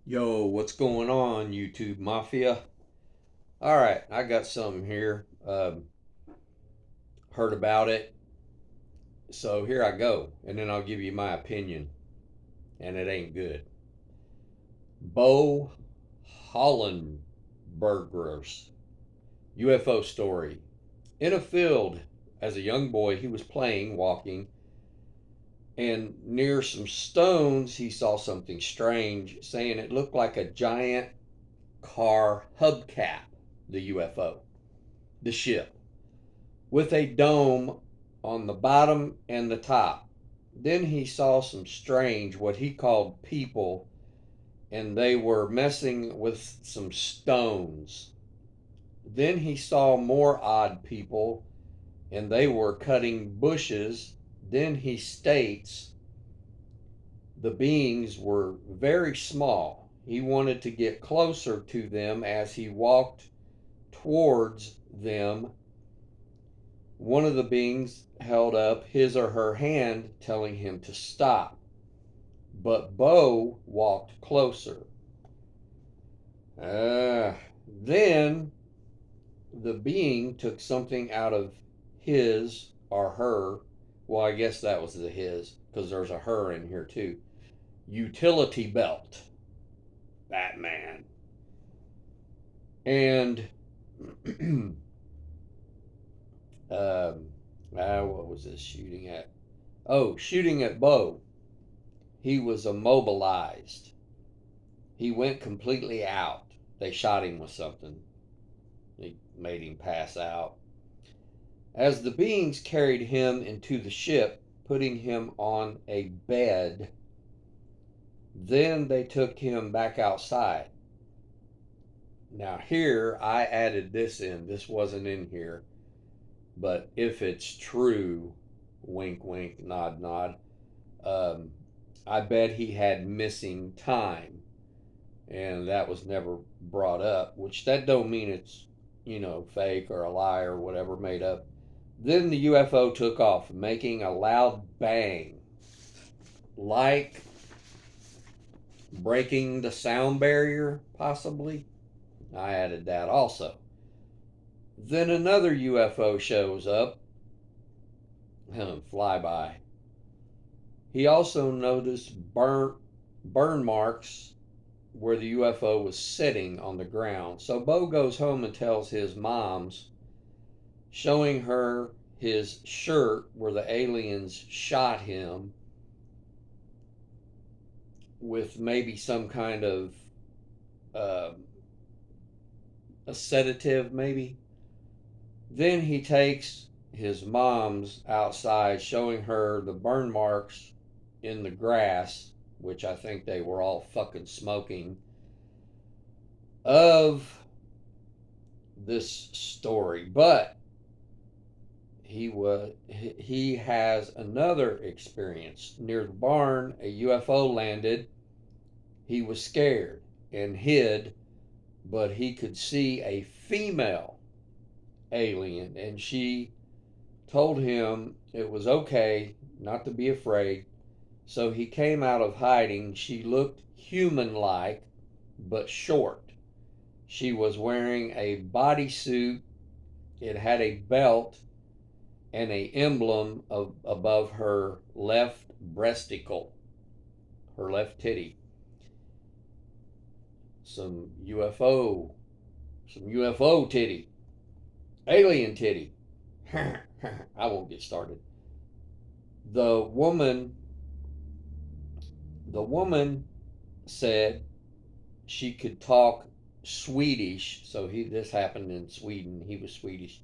Yo, what's going on, YouTube Mafia? All right, I got something here. Heard about it, so here I go, and then I'll give you my opinion, and it ain't good. Bo Hollenberger's UFO story. In a field, as a young boy, he was playing, walking, and near some stones, he saw something strange, saying it looked like a giant car hubcap, the UFO, the ship, with a dome on the bottom and the top. Then he saw some strange, what he called people, and they were messing with some stones. Then he saw more odd people, and they were cutting bushes. Then he states the beings were very small. He wanted to get closer to them as he walked towards them. One of the beings held up his or her hand, telling him to stop. But Bo walked closer. Then the being took something out of his or her. Well, I guess that was the his because there's a her in here too. Utility belt. Batman. And what was this shooting at? Oh, shooting at Bo. He was immobilized. He went completely out. They shot him with something. They made him pass out. As the beings carried him into the ship, putting him on a bed, then they took him back outside. Now, here I added this in. This wasn't in here. But if it's true, wink, wink, nod, nod, um, I bet he had missing time, and that was never brought up, which that don't mean it's, fake or a lie or whatever made up. Then the UFO took off, making a loud bang, like breaking the sound barrier, possibly. I added that also. Then another UFO shows up, flyby. He also noticed burn marks where the UFO was sitting on the ground. So Bo goes home and tells his mom's, showing her his shirt where the aliens shot him with maybe some kind of uh, a sedative, maybe. Then he takes his mom's outside, showing her the burn marks in the grass, which I think they were all fucking smoking, of this story. But he has another experience near the barn. A UFO landed. He was scared and hid, but he could see a female alien, and she told him it was okay not to be afraid. So he came out of hiding. She looked human like, but short. She was wearing a bodysuit. It had a belt and a emblem above her left breasticle, her left titty. Some UFO, some UFO titty, alien titty. I won't get started. The woman, the woman said she could talk Swedish. So this happened in Sweden. He was Swedish,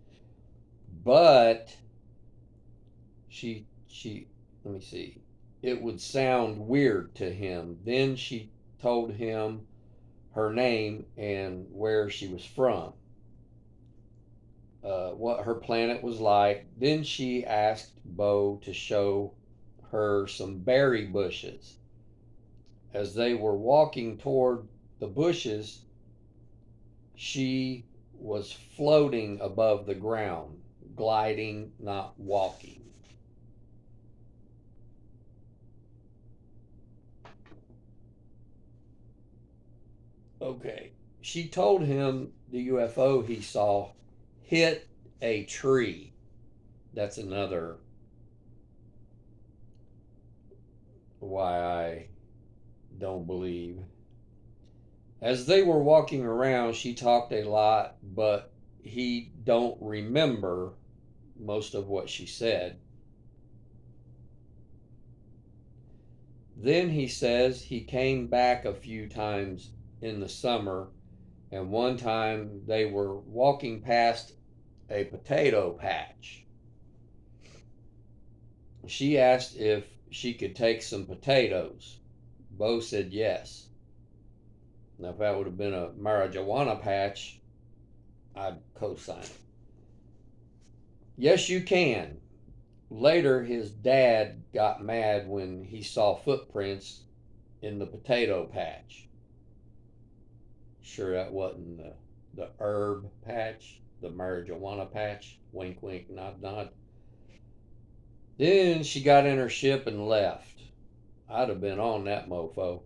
but she let me see. It would sound weird to him. Then she told him her name and where she was from, what her planet was like. Then she asked Bo to show her some berry bushes. As they were walking toward the bushes, she was floating above the ground, gliding, not walking. Okay. She told him the UFO he saw hit a tree. That's another why I don't believe. As they were walking around, she talked a lot, but he don't remember most of what she said. Then he says he came back a few times in the summer, and one time they were walking past a potato patch. She asked if she could take some potatoes. Bo said yes. Now, if that would have been a marijuana patch, I'd co sign it. Yes, you can. Later, his dad got mad when he saw footprints in the potato patch. Sure, that wasn't the herb patch, the marijuana patch. Wink, wink, nod, nod. Then she got in her ship and left. I'd have been on that mofo.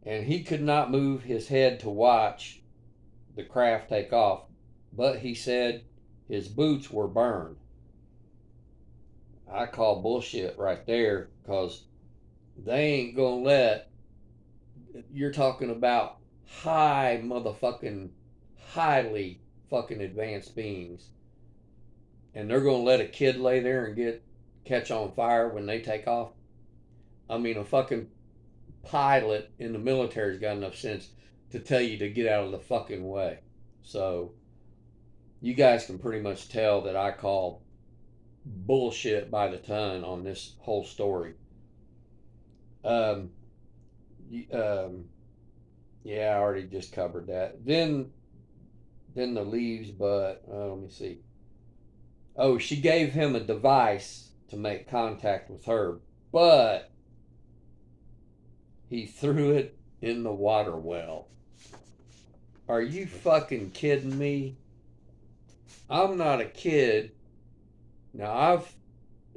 And he could not move his head to watch the craft take off, but he said his boots were burned. I call bullshit right there because they ain't gonna let. You're talking about high motherfucking, highly fucking advanced beings, and they're gonna let a kid lay there and get catch on fire when they take off. I mean, a fucking pilot in the military's got enough sense to tell you to get out of the fucking way. So you guys can pretty much tell that I call bullshit by the ton on this whole story. Um, um, yeah, I already just covered that. Then the leaves, but let me see. Oh, she gave him a device to make contact with her, but he threw it in the water well. Are you fucking kidding me? I'm not a kid. Now, I've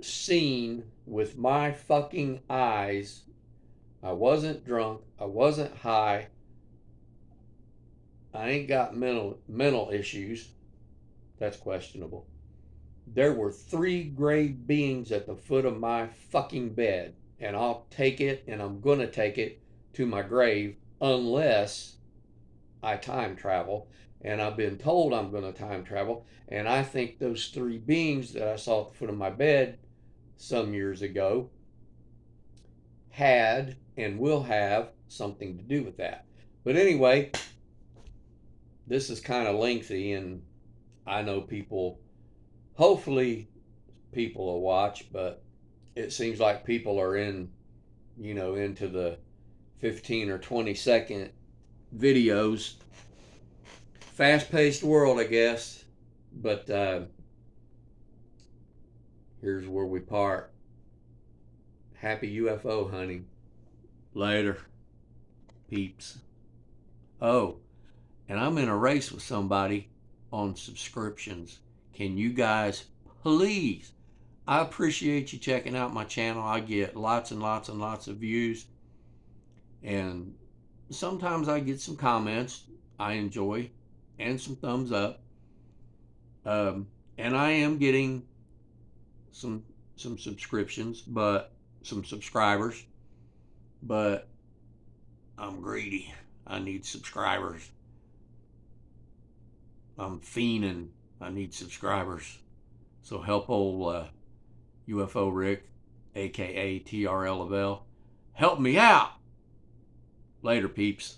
seen with my fucking eyes. I wasn't drunk. I wasn't high. I ain't got mental issues. That's questionable. There were three gray beings at the foot of my fucking bed, and I'll take it, and I'm gonna take it to my grave unless I time travel. And I've been told I'm gonna time travel, and I think those three beings that I saw at the foot of my bed some years ago had and will have something to do with that. But anyway, this is kind of lengthy, and I know people, hopefully, people will watch, but it seems like people are into the 15 or 20-second videos. Fast paced world, I guess. But here's where we part. Happy UFO hunting. Later, peeps. Oh, and I'm in a race with somebody on subscriptions. Can you guys please? I appreciate you checking out my channel. I get lots and lots and lots of views, and sometimes I get some comments I enjoy and some thumbs up. And I am getting some subscriptions, but some subscribers, but I'm greedy. I need subscribers. I'm fiending. I need subscribers. So help old UFO Rick, aka TRL Lavelle, help me out. Later, peeps.